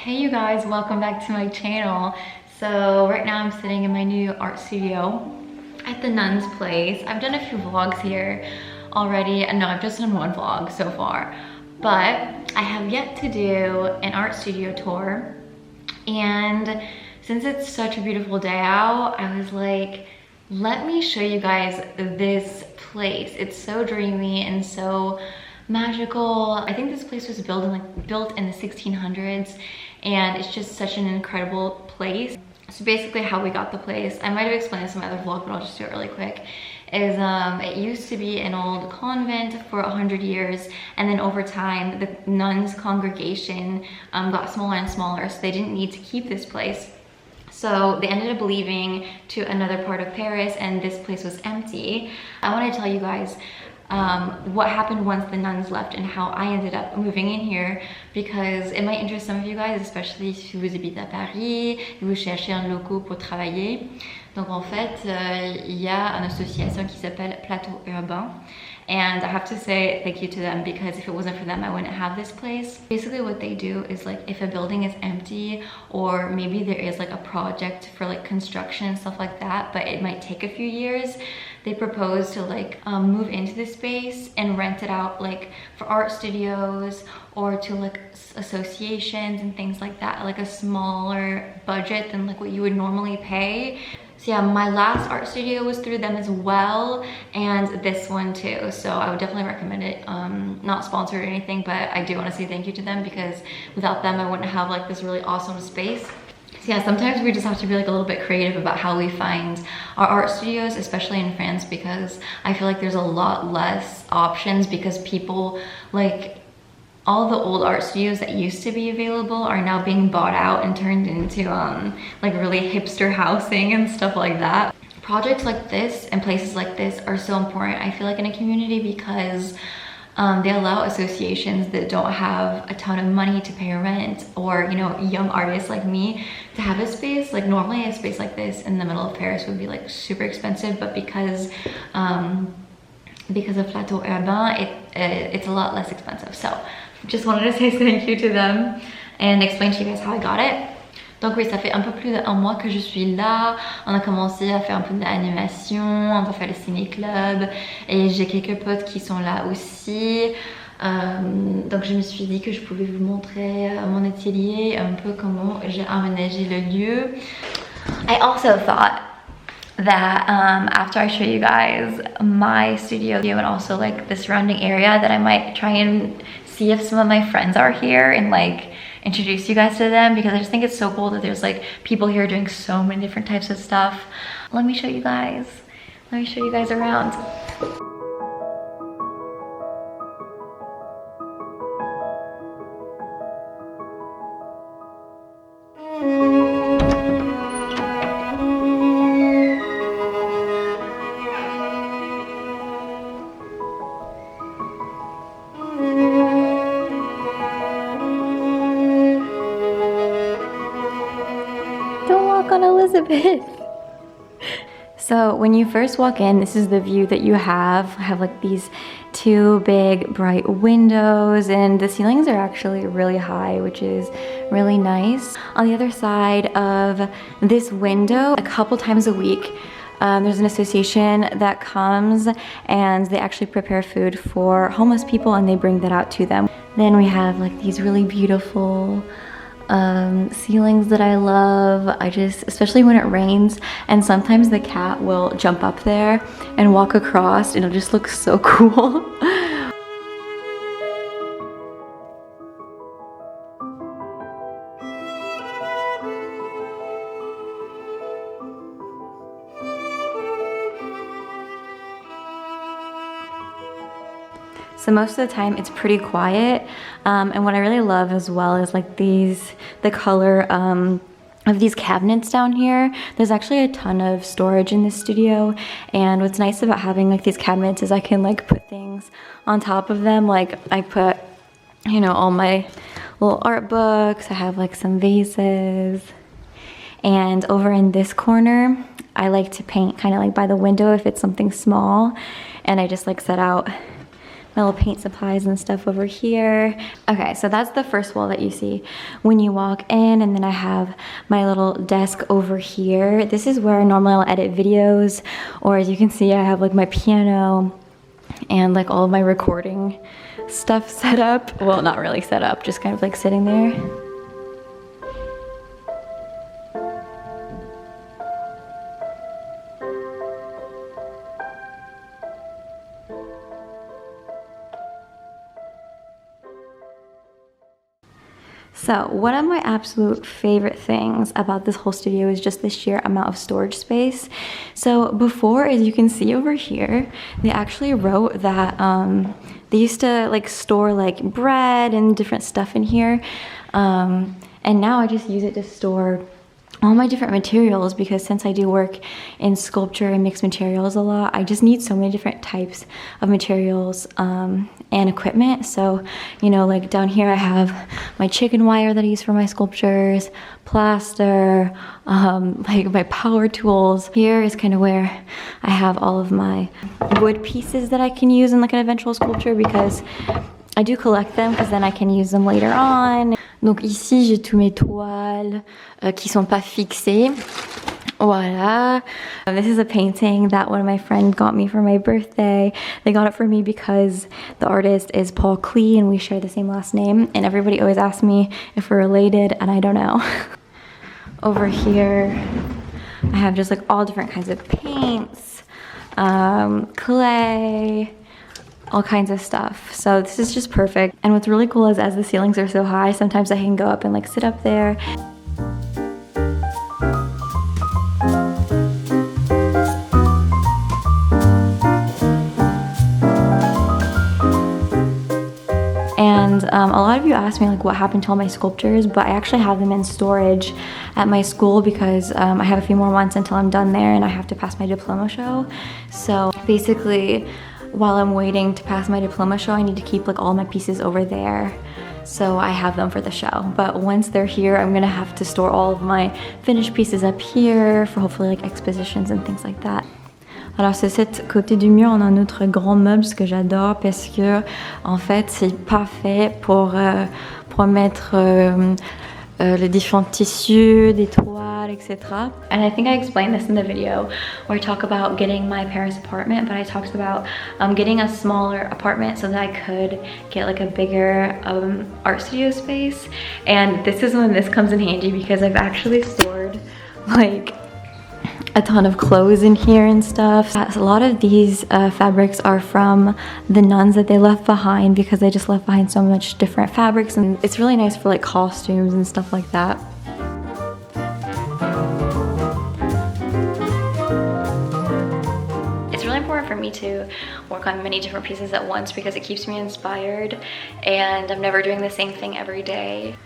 Hey you guys, welcome back to my channel. So right now I'm sitting in my new art studio at the Nun's Place. I've done a few vlogs here already. No, I've just done one vlog so far, but I have yet to do an art studio tour. And since it's such a beautiful day out, I was like, let me show you guys this place. It's so dreamy and so magical. I think this place was built in the 1600s, and it's just such an incredible place. So basically how we got the place, I might have explained this in my other vlog, but I'll just do it really quick, is it used to be an old convent for 100 years, and then over time the nuns congregation got smaller and smaller, so they didn't need to keep this place. So they ended up leaving to another part of Paris, and this place was empty. I want to tell you guys what happened once the nuns left and how I ended up moving in here, because it might interest some of you guys, especially si vous habitez à Paris et vous cherchez un locaux pour travailler. Donc en fait, il y a une association qui s'appelle Plateau Urbain, and I have to say thank you to them, because if it wasn't for them I wouldn't have this place. Basically what they do is, like, if a building is empty, or maybe there is like a project for like construction and stuff like that, but it might take a few years, they propose to like move into this space and rent it out like for art studios or to like associations and things like that, like a smaller budget than like what you would normally pay. So yeah, my last art studio was through them as well, and this one too. So I would definitely recommend it. Not sponsored or anything, but I do want to say thank you to them, because without them I wouldn't have like this really awesome space. So yeah, sometimes we just have to be like a little bit creative about how we find our art studios, especially in France, because I feel like there's a lot less options, because people, like, all the old art studios that used to be available are now being bought out and turned into like really hipster housing and stuff like that. Projects like this and places like this are so important, I feel like, in a community, because they allow associations that don't have a ton of money to pay rent, or, you know, young artists like me to have a space. Like, normally a space like this in the middle of Paris would be like super expensive, but because of Plateau Urbain, it's a lot less expensive. So just wanted to say thank you to them and explain to you guys how I got it. Donc oui, ça fait un peu plus d'1 mois que je suis là. On a commencé à faire un peu de l'animation, on va faire le ciné-club, et j'ai quelques potes qui sont là aussi. Donc je me suis dit que je pouvais vous montrer mon atelier, un peu comment j'ai aménagé le lieu. I also thought that after I show you guys my studio and also like the surrounding area, that I might try and see if some of my friends are here and like introduce you guys to them, because I just think it's so cool that there's like people here doing so many different types of stuff. Let me show you guys. Let me show you guys around. On Elizabeth. So when you first walk in, this is the view that you have. I have like these two big bright windows, and the ceilings are actually really high, which is really nice. On the other side of this window, a couple times a week, there's an association that comes and they actually prepare food for homeless people, and they bring that out to them. Then we have like these really beautiful ceilings that I love. Especially when it rains, and sometimes the cat will jump up there and walk across, and it'll just look so cool. So most of the time it's pretty quiet, and what I really love as well is like the color of these cabinets down here. There's actually a ton of storage in this studio, and what's nice about having like these cabinets is I can like put things on top of them. Like I put, you know, all my little art books, I have like some vases, and over in this corner I like to paint kind of like by the window if it's something small, and I just like set out my little paint supplies and stuff over here. Okay, so that's the first wall that you see when you walk in, and then I have my little desk over here. This is where normally I'll edit videos, or as you can see, I have like my piano and like all of my recording stuff set up. Well, not really set up, just kind of like sitting there. So one of my absolute favorite things about this whole studio is just the sheer amount of storage space. So before, as you can see over here, they actually wrote that they used to like store like bread and different stuff in here. And now I just use it to store all my different materials, because since I do work in sculpture and mixed materials a lot, I just need so many different types of materials and equipment. So, you know, like down here I have my chicken wire that I use for my sculptures, plaster, like my power tools. Here is kind of where I have all of my wood pieces that I can use in like an eventual sculpture, because I do collect them, because then I can use them later on. Donc ici, j'ai tous mes toiles qui sont pas fixées. Voilà. This is a painting that one of my friends got me for my birthday. They got it for me because the artist is Paul Klee and we share the same last name. And everybody always asks me if we're related, and I don't know. Over here, I have just like all different kinds of paints, clay, all kinds of stuff. So this is just perfect. And what's really cool is as the ceilings are so high, sometimes I can go up and like sit up there. And a lot of you asked me like what happened to all my sculptures, but I actually have them in storage at my school because I have a few more months until I'm done there and I have to pass my diploma show. So basically, while I'm waiting to pass my diploma show, I need to keep like all my pieces over there. So I have them for the show. But once they're here, I'm gonna have to store all of my finished pieces up here for hopefully like expositions and things like that. Alors c'est cette côté du mur, on a notre grand meuble, ce que j'adore parce que en fait c'est parfait pour mettre les différents tissus, des toiles, etc. And I think I explained this in the video where I talk about getting my parents' apartment, but I talked about getting a smaller apartment so that I could get like a bigger art studio space. And this is when this comes in handy, because I've actually stored like a ton of clothes in here and stuff. A lot of these fabrics are from the nuns that they left behind, because they just left behind so much different fabrics, and it's really nice for like costumes and stuff like that. It's really important for me to work on many different pieces at once because it keeps me inspired and I'm never doing the same thing every day.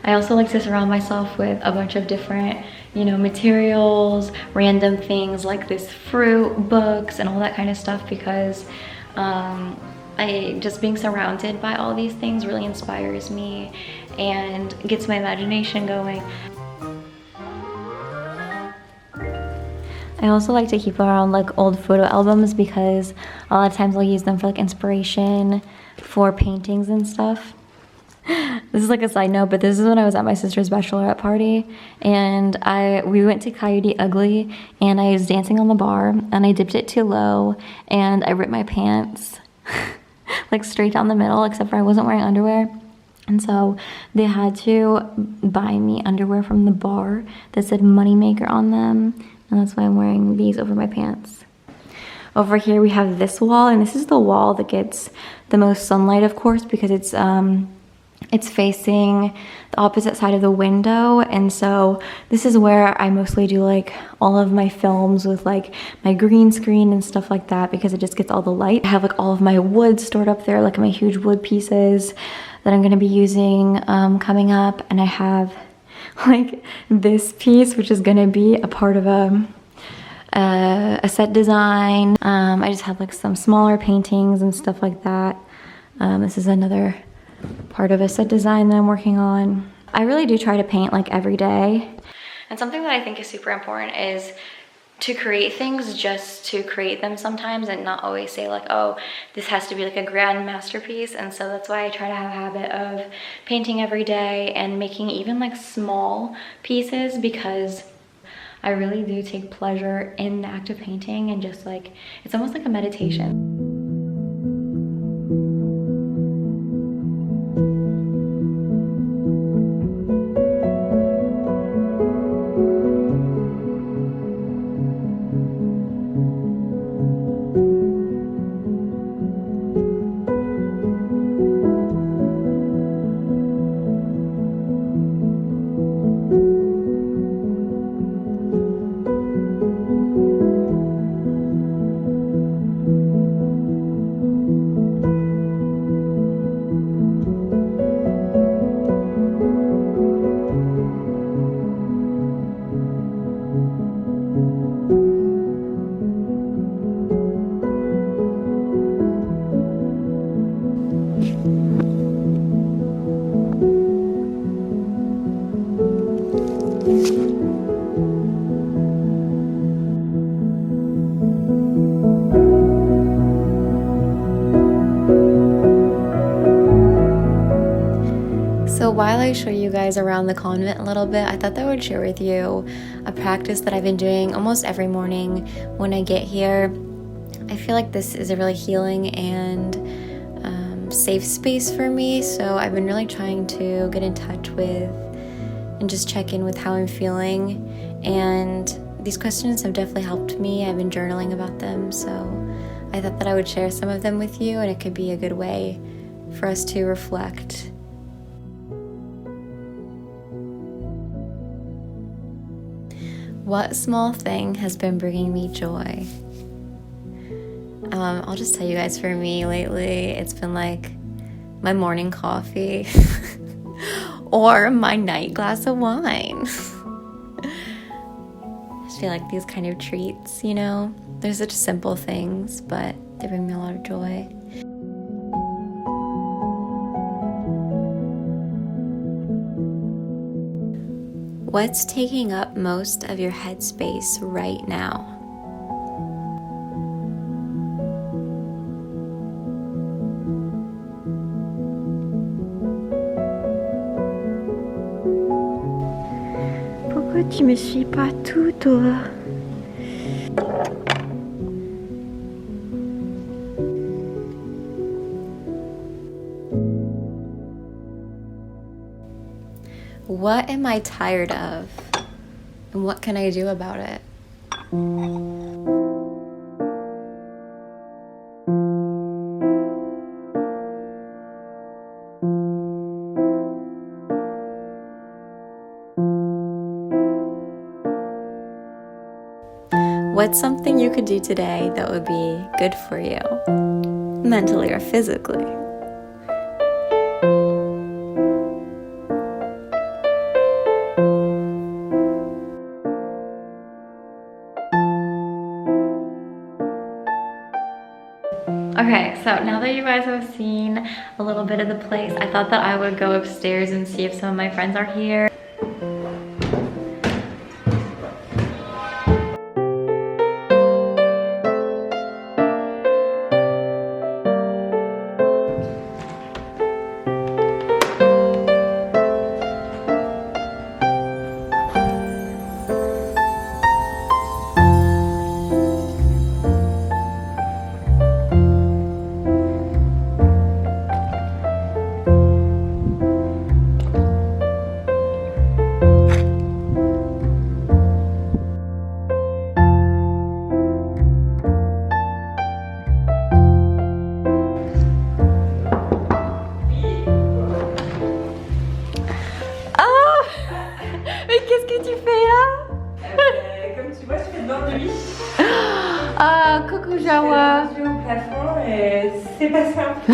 I also like to surround myself with a bunch of different, you know, materials, random things like this fruit, books, and all that kind of stuff, because just being surrounded by all these things really inspires me and gets my imagination going. I also like to keep around like old photo albums because a lot of times I'll use them for like inspiration for paintings and stuff. This is like a side note, but this is when I was at my sister's bachelorette party and we went to Coyote Ugly and I was dancing on the bar and I dipped it too low and I ripped my pants like straight down the middle, except for I wasn't wearing underwear. And so they had to buy me underwear from the bar that said Moneymaker on them. And that's why I'm wearing these over my pants. Over here we have this wall, and this is the wall that gets the most sunlight, of course, because it's facing the opposite side of the window. And so this is where I mostly do like all of my films with like my green screen and stuff like that, because it just gets all the light. I have like all of my wood stored up there, like my huge wood pieces that I'm gonna be using coming up. And I have like this piece, which is gonna be a part of a set design. I just have like some smaller paintings and stuff like that. This is another part of a set design that I'm working on. I really do try to paint like every day. And something that I think is super important is to create things just to create them sometimes and not always say like, oh, this has to be like a grand masterpiece. And so that's why I try to have a habit of painting every day and making even like small pieces, because I really do take pleasure in the act of painting, and just like, it's almost like a meditation. So while I show you guys around the convent a little bit, I thought that I would share with you a practice that I've been doing almost every morning when I get here. I feel like this is a really healing and safe space for me, so I've been really trying to get in touch with and just check in with how I'm feeling, and these questions have definitely helped me. I've been journaling about them, so I thought that I would share some of them with you, and it could be a good way for us to reflect. What small thing has been bringing me joy? I'll just tell you guys, for me lately, it's been like my morning coffee or my night glass of wine. I just feel like these kind of treats, you know, they're such simple things, but they bring me a lot of joy. What's taking up most of your headspace right now? Pourquoi tu me suis pas tout, toi? What am I tired of? And what can I do about it? What's something you could do today that would be good for you, mentally or physically? Okay, so now that you guys have seen a little bit of the place, I thought that I would go upstairs and see if some of my friends are here. Ah, coucou Jawa. Je suis au plafond et c'est pas simple.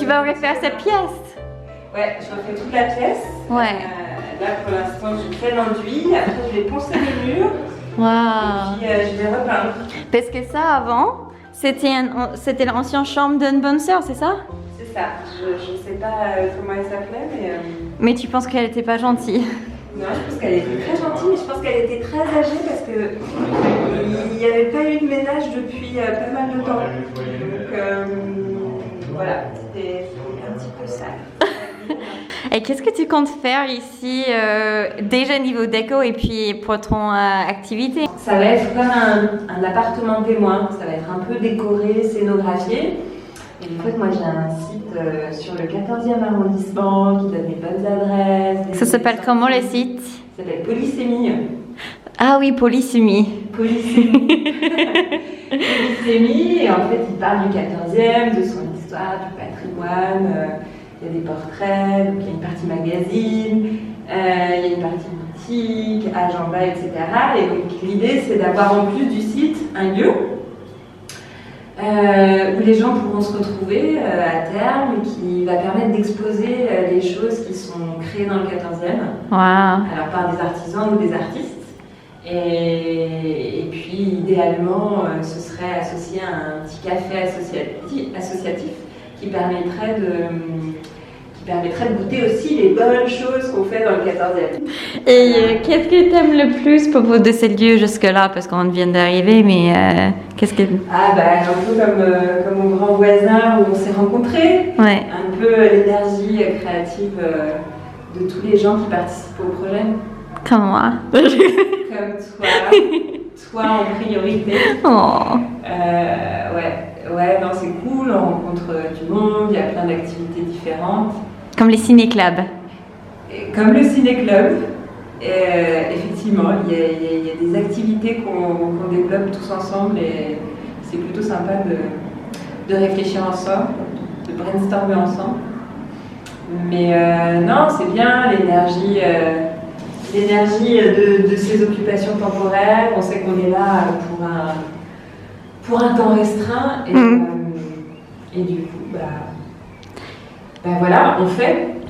tu vas refaire cette pièce? Ouais, je refais toute la pièce. Ouais. Là pour l'instant je fais l'enduit, après je vais poncer les murs. Waouh. Et puis je vais repeindre. Parce que ça avant, c'était l'ancienne chambre d'une bonne sœur, c'est ça? C'est ça, je sais pas comment elle s'appelait mais... Mais tu penses qu'elle était pas gentille? Non, je pense qu'elle était très gentille, mais je pense qu'elle était très âgée parce que il n'y avait pas eu de ménage depuis pas mal de temps. Donc voilà, c'était un petit peu sale. Et qu'est-ce que tu comptes faire ici, déjà niveau déco et puis pour ton activité? Ça va être comme un appartement témoin, ça va être un peu décoré, scénographié. Et en fait, moi j'ai un site sur le 14e arrondissement qui donne des bonnes adresses. Ça s'appelle comment le site? Ça s'appelle Polysémie. Ah oui, Polysémie. Polysémie. Polysémie, et en fait il parle du 14e, de son histoire, du patrimoine. Il y a des portraits, donc il y a une partie magazine, il y a une partie boutique, agenda, etc. Et donc l'idée c'est d'avoir en plus du site un lieu où les gens pourront se retrouver à terme, qui va permettre d'exposer les choses qui sont créées dans le 14e, Wow. alors par des artisans ou des artistes. Et puis idéalement ce serait associé à un petit café associatif qui permettrait de goûter aussi les bonnes choses qu'on fait dans le 14e. Et qu'est-ce que tu aimes le plus à propos de ces lieux jusque-là? Parce qu'on vient d'arriver, mais qu'est-ce que... Ah bah un peu comme mon grand voisin où on s'est rencontrés. Ouais. Un peu l'énergie créative de tous les gens qui participent au projet. Comme moi. Comme toi en priorité. Oh. Ouais, non, c'est cool, on rencontre du monde, il y a plein d'activités différentes. Comme les ciné-clubs. Et comme le ciné-club, effectivement, il y a des activités qu'on développe tous ensemble et c'est plutôt sympa de réfléchir ensemble, de brainstormer ensemble. Mais non, c'est bien l'énergie de ces occupations temporaires. On sait qu'on est là pour un temps restreint et du coup, voilà,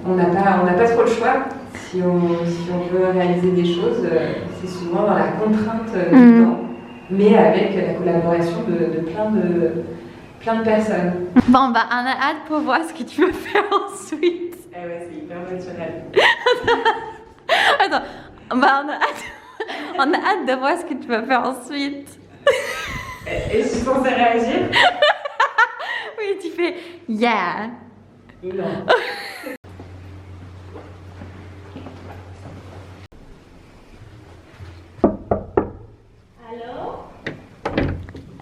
on n'a pas trop le choix. Si on veut réaliser des choses, c'est souvent dans la contrainte du temps, mais avec la collaboration de plein de personnes. Bon, bah, on a hâte pour voir ce que tu vas faire ensuite. Eh ouais, c'est hyper naturel. Attends, bah, on a hâte de voir ce que tu vas faire ensuite. Et je suis censée réagir? Oui, tu fais yeah. Non.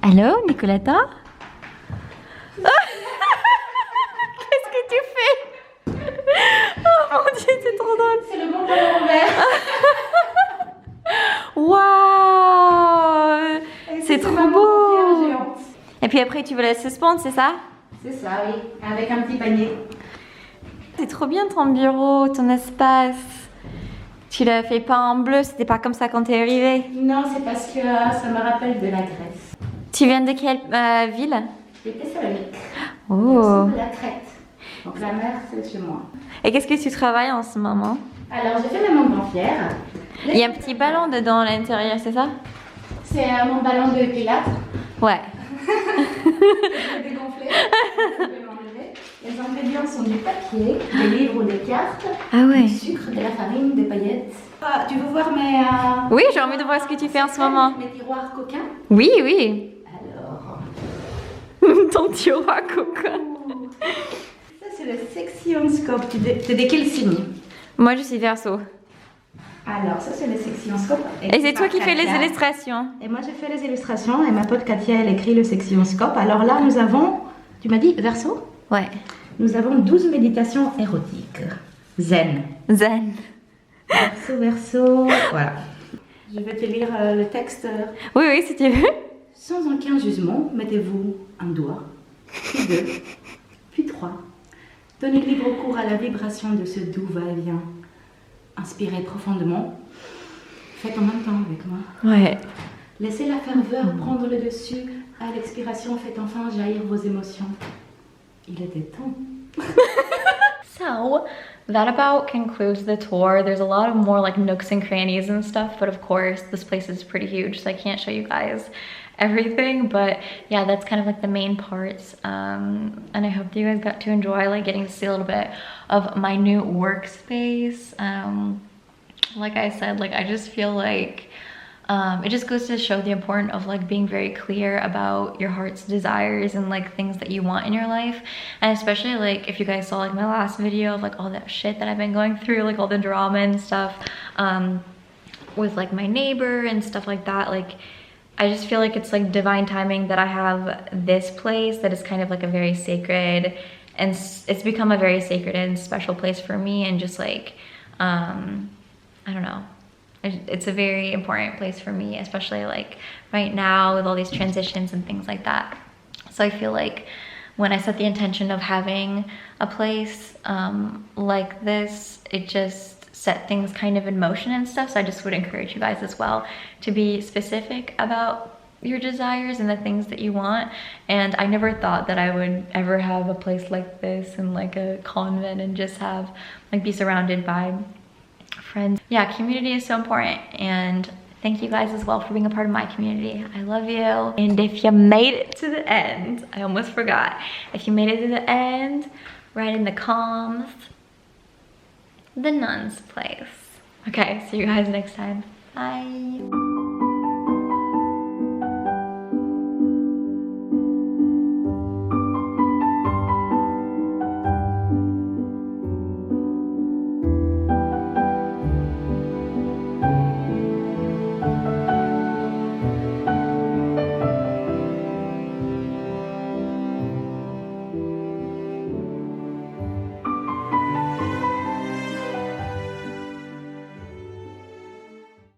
Allô, Nicoletta? Qu'est-ce que tu fais? Oh mon Dieu, c'est trop drôle. C'est le bon ballon vert. Waouh! C'est trop beau! Géante. Et puis après, tu veux la suspendre, c'est ça? C'est ça, oui, avec un petit panier. C'est trop bien ton bureau, ton espace. Tu l'as fait pas en bleu, c'était pas comme ça quand t'es arrivée. Non, c'est parce que ça me rappelle de la Grèce. Tu viens de quelle ville? J'étais Thessalonique. Oh. De la Crète. Donc la mer, c'est chez moi. Et qu'est-ce que tu travailles en ce moment? Alors, j'ai fait ma montgolfière. Il y a un petit ballon dedans à l'intérieur, c'est ça? C'est mon ballon de pilates. Ouais. Je vais dégonfler. Je vais l'enlever. Les ingrédients sont du papier, des livres ou des cartes, Ah ouais. du sucre, de la farine, des paillettes. Ah, tu veux voir mes... Oui, j'ai envie de voir ce que tu fais en ce moment. Mes tiroirs coquins. Oui, oui. Alors... Ton tiroir coco. Ça, c'est le sectionscope. T'es de quel signe? Moi, je suis Verseau. Alors, ça, c'est le sectionscope. Et c'est toi qui fais les Katia. illustrations. Et moi, j'ai fait les illustrations et ma pote Katia, elle écrit le sectionscope. Alors là, nous avons, tu m'as dit Verseau? Ouais. Nous avons 12 méditations érotiques. Zen. Zen. Verseau, voilà. Je vais te lire le texte. Oui, oui, si tu veux. Sans aucun jugement, mettez-vous un doigt, puis deux, puis trois. Donnez libre cours à la vibration de ce doux va-et-vient. Inspirez profondément. Faites en même temps avec moi. Ouais. Laissez la ferveur prendre le dessus. À l'expiration, faites enfin jaillir vos émotions. Il était temps. So, that about concludes the tour. There's a lot of more like nooks and crannies and stuff, but of course this place is pretty huge, so I can't show you guys everything, but yeah, that's kind of like the main parts, and I hope that you guys got to enjoy like getting to see a little bit of my new workspace. like I said, like I just feel like it just goes to show the importance of like being very clear about your heart's desires and like things that you want in your life. And especially like if you guys saw like my last video of like all that shit that I've been going through, like all the drama and stuff with like my neighbor and stuff like that, like I just feel like it's like divine timing that I have this place that is kind of like a very sacred, and it's become a very sacred and special place for me. And just like I don't know, it's a very important place for me, especially like right now with all these transitions and things like that. So I feel like when I set the intention of having a place like this, it just set things kind of in motion and stuff. So I just would encourage you guys as well to be specific about your desires and the things that you want. And I never thought that I would ever have a place like this and like a convent and just have like be surrounded by friends. Yeah, community is so important, and thank you guys as well for being a part of my community. I love you. And if you made it to the end, I almost forgot, if you made it to the end, write in the comments the nun's place. Okay, see you guys next time. Bye.